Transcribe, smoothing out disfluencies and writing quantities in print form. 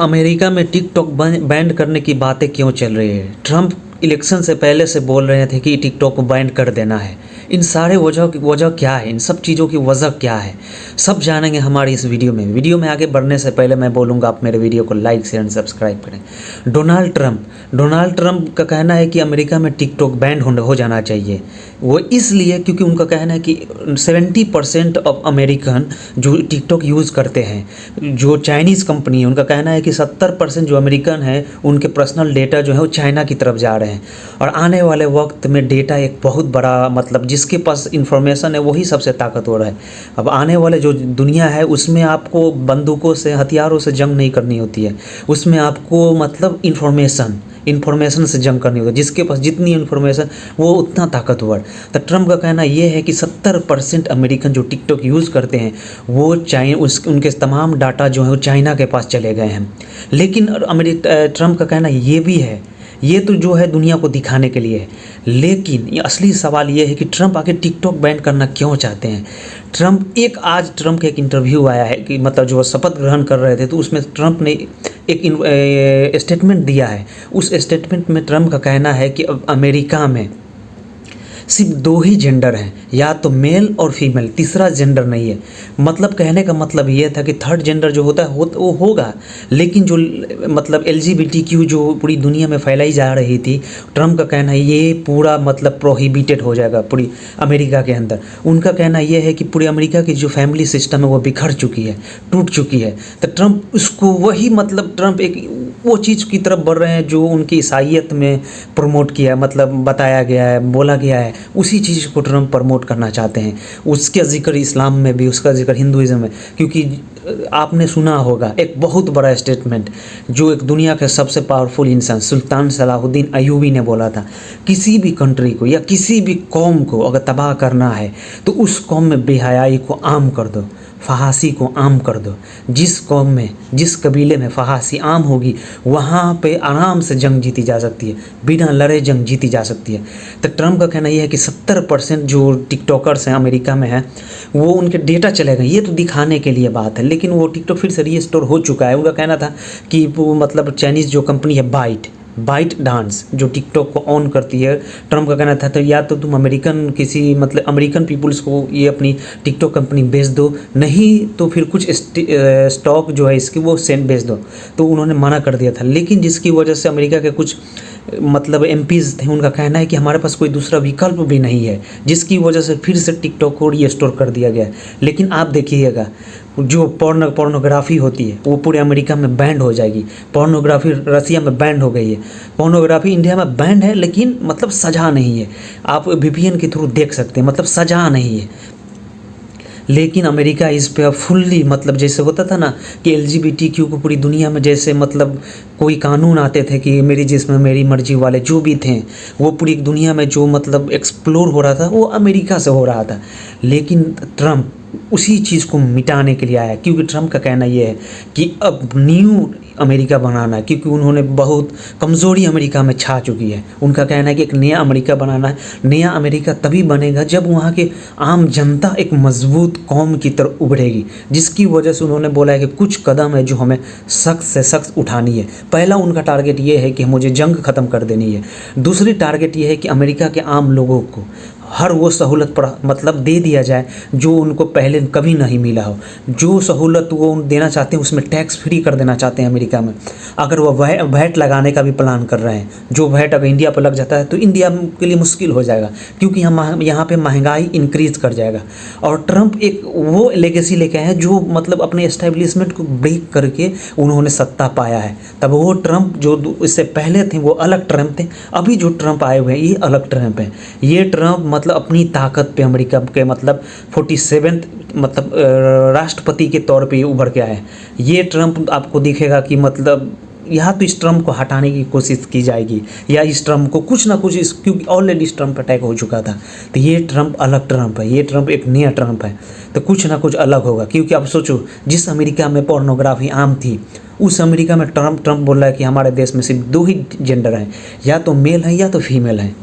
America में TikTok ban करने की बातें क्यों चल रही है? ट्रंप इलेक्शन से पहले से बोल रहे थे कि टिकटॉक को बैन कर देना है। इन सारे वजह क्या है? इन सब चीज़ों की वजह क्या है? सब जानेंगे हमारी इस वीडियो में आगे बढ़ने से पहले मैं बोलूँगा, आप मेरे वीडियो को लाइक शेयर एंड सब्सक्राइब करें। डोनाल्ड ट्रंप का कहना है कि अमेरिका में टिकटॉक बैन हो जाना चाहिए। वो इसलिए क्योंकि उनका कहना है कि 70% ऑफ अमेरिकन जो टिकटॉक यूज़ करते हैं, जो चाइनीज़ कंपनी है, उनका कहना है कि 70% जो अमेरिकन है उनके पर्सनल डेटा जो है वो चाइना की तरफ जा रहे हैं। और आने वाले वक्त में डेटा एक बहुत बड़ा, मतलब जिसके पास इंफॉर्मेशन है वही सबसे ताकतवर है। अब आने वाले जो दुनिया है उसमें आपको बंदूकों से, हथियारों से जंग नहीं करनी होती है, उसमें आपको मतलब इन्फॉर्मेशन से जंग करनी होगी। जिसके पास जितनी इन्फॉर्मेशन वो उतना ताकतवर। तो ट्रंप का कहना ये है कि 70% अमेरिकन जो टिकटॉक यूज़ करते हैं वो उनके तमाम डाटा जो है वो चाइना के पास चले गए हैं। लेकिन ट्रंप का कहना ये भी है, ये तो जो है दुनिया को दिखाने के लिए है, लेकिन ये असली सवाल ये है कि ट्रंप आगे टिकटॉक बैन करना क्यों चाहते हैं। आज ट्रंप का एक इंटरव्यू आया है कि मतलब जो शपथ ग्रहण कर रहे थे तो उसमें ट्रंप ने एक स्टेटमेंट दिया है। उस स्टेटमेंट में ट्रंप का कहना है कि अब अमेरिका में सिर्फ 2 ही जेंडर हैं, या तो मेल और फीमेल, तीसरा जेंडर नहीं है। मतलब कहने का मतलब ये था कि थर्ड जेंडर जो होता है वो होगा, लेकिन जो मतलब LGBTQ जो पूरी दुनिया में फैलाई जा रही थी, ट्रंप का कहना है ये पूरा मतलब प्रोहिबिटेड हो जाएगा पूरी अमेरिका के अंदर। उनका कहना ये है कि पूरी अमेरिका की जो फैमिली सिस्टम है वो बिखर चुकी है, टूट चुकी है। तो ट्रंप उसको वही मतलब ट्रंप एक वो चीज़ की तरफ बढ़ रहे हैं जो उनकी ईसाइयत में प्रमोट किया, मतलब बताया गया है, बोला गया है, उसी चीज़ को ट्रंप प्रमोट करना चाहते हैं। उसका जिक्र इस्लाम में भी, उसका जिक्र हिंदुज़म में, क्योंकि आपने सुना होगा एक बहुत बड़ा स्टेटमेंट जो एक दुनिया के सबसे पावरफुल इंसान सुल्तान सलाहुद्दीन अयूबी ने बोला था, किसी भी कंट्री को या किसी भी कौम को अगर तबाह करना है तो उस कौम में बेहयाई को आम कर दो, फहासी को आम कर दो। जिस कौम में, जिस कबीले में फहासी आम होगी वहाँ पे आराम से जंग जीती जा सकती है, बिना लड़े जंग जीती जा सकती है। तो ट्रंप का कहना यह है कि 70% जो टिकटॉकर्स हैं अमेरिका में हैं वो उनके डेटा चले गए। ये तो दिखाने के लिए बात है, लेकिन वो टिकटॉक फिर से रीस्टोर हो चुका है। उनका कहना था कि वो मतलब चाइनीज़ जो कंपनी है बाइट डांस जो टिकटॉक को ऑन करती है, ट्रंप का कहना था तो या तो तुम अमेरिकन पीपल्स को ये अपनी टिकटॉक कंपनी बेच दो, नहीं तो फिर कुछ स्टॉक जो है इसकी वो सेंट बेच दो। तो उन्होंने मना कर दिया था, लेकिन जिसकी वजह से अमेरिका के कुछ मतलब MPs थे, उनका कहना है कि हमारे पास कोई दूसरा विकल्प भी नहीं है, जिसकी वजह से फिर से टिकटॉक को रीस्टोर कर दिया गया। लेकिन आप देखिएगा जो पोर्नोग्राफी होती है वो पूरे अमेरिका में बैंड हो जाएगी। पोर्नोग्राफी रसिया में बैंड हो गई है, पोर्नोग्राफी इंडिया में बैंड है, लेकिन मतलब सज़ा नहीं है। आप VPN के थ्रू देख सकते हैं, मतलब सज़ा नहीं है। लेकिन अमेरिका इस पे अब फुल्ली, मतलब जैसे होता था ना कि LGBTQ को पूरी दुनिया में जैसे मतलब कोई कानून आते थे कि मेरी जिस्म मेरी मर्जी वाले जो भी थे, वो पूरी दुनिया में जो मतलब एक्सप्लोर हो रहा था वो अमेरिका से हो रहा था। लेकिन ट्रंप उसी चीज़ को मिटाने के लिए आया, क्योंकि ट्रंप का कहना ये है कि अब न्यू अमेरिका बनाना है, क्योंकि उन्होंने बहुत कमज़ोरी अमेरिका में छा चुकी है। उनका कहना है कि एक नया अमेरिका बनाना है। नया अमेरिका तभी बनेगा जब वहाँ के आम जनता एक मजबूत कौम की तरफ उभरेगी, जिसकी वजह से उन्होंने बोला है कि कुछ कदम है जो हमें सख्त से सख्त उठानी है। पहला उनका टारगेट ये है कि मुझे जंग ख़त्म कर देनी है। दूसरी टारगेट ये है कि अमेरिका के आम लोगों को हर वो सहूलत पर मतलब दे दिया जाए जो उनको पहले कभी नहीं मिला हो। जो सहूलत वो देना चाहते हैं उसमें टैक्स फ्री कर देना चाहते हैं अमेरिका में। अगर वो वैट लगाने का भी प्लान कर रहे हैं, जो वैट अगर इंडिया पर लग जाता है तो इंडिया के लिए मुश्किल हो जाएगा, क्योंकि यहाँ पे महंगाई इंक्रीज़ कर जाएगा। और ट्रंप एक वो लेगेसी लेके आए हैं जो मतलब अपने एस्टेब्लिशमेंट को ब्रेक करके उन्होंने सत्ता पाया है। तब वो ट्रंप जो इससे पहले थे वो अलग ट्रंप थे, अभी जो ट्रंप आए हुए हैं ये अलग ट्रंप हैं। ये ट्रंप मतलब अपनी ताकत पे अमेरिका के मतलब 47th मतलब राष्ट्रपति के तौर पे उभर के आए। ये ट्रंप आपको दिखेगा कि मतलब यहाँ तो इस ट्रंप को हटाने की कोशिश की जाएगी, या इस ट्रंप को कुछ ना कुछ क्योंकि ऑलरेडी इस ट्रंप अटैक हो चुका था। तो ये ट्रंप अलग ट्रंप है, ये ट्रंप एक नया ट्रंप है। तो कुछ ना कुछ अलग होगा, क्योंकि आप सोचो जिस अमेरिका में पोर्नोग्राफी आम थी उस अमेरिका में ट्रंप बोल रहा है कि हमारे देश में सिर्फ 2 ही जेंडर हैं, या तो मेल है या तो फीमेल है।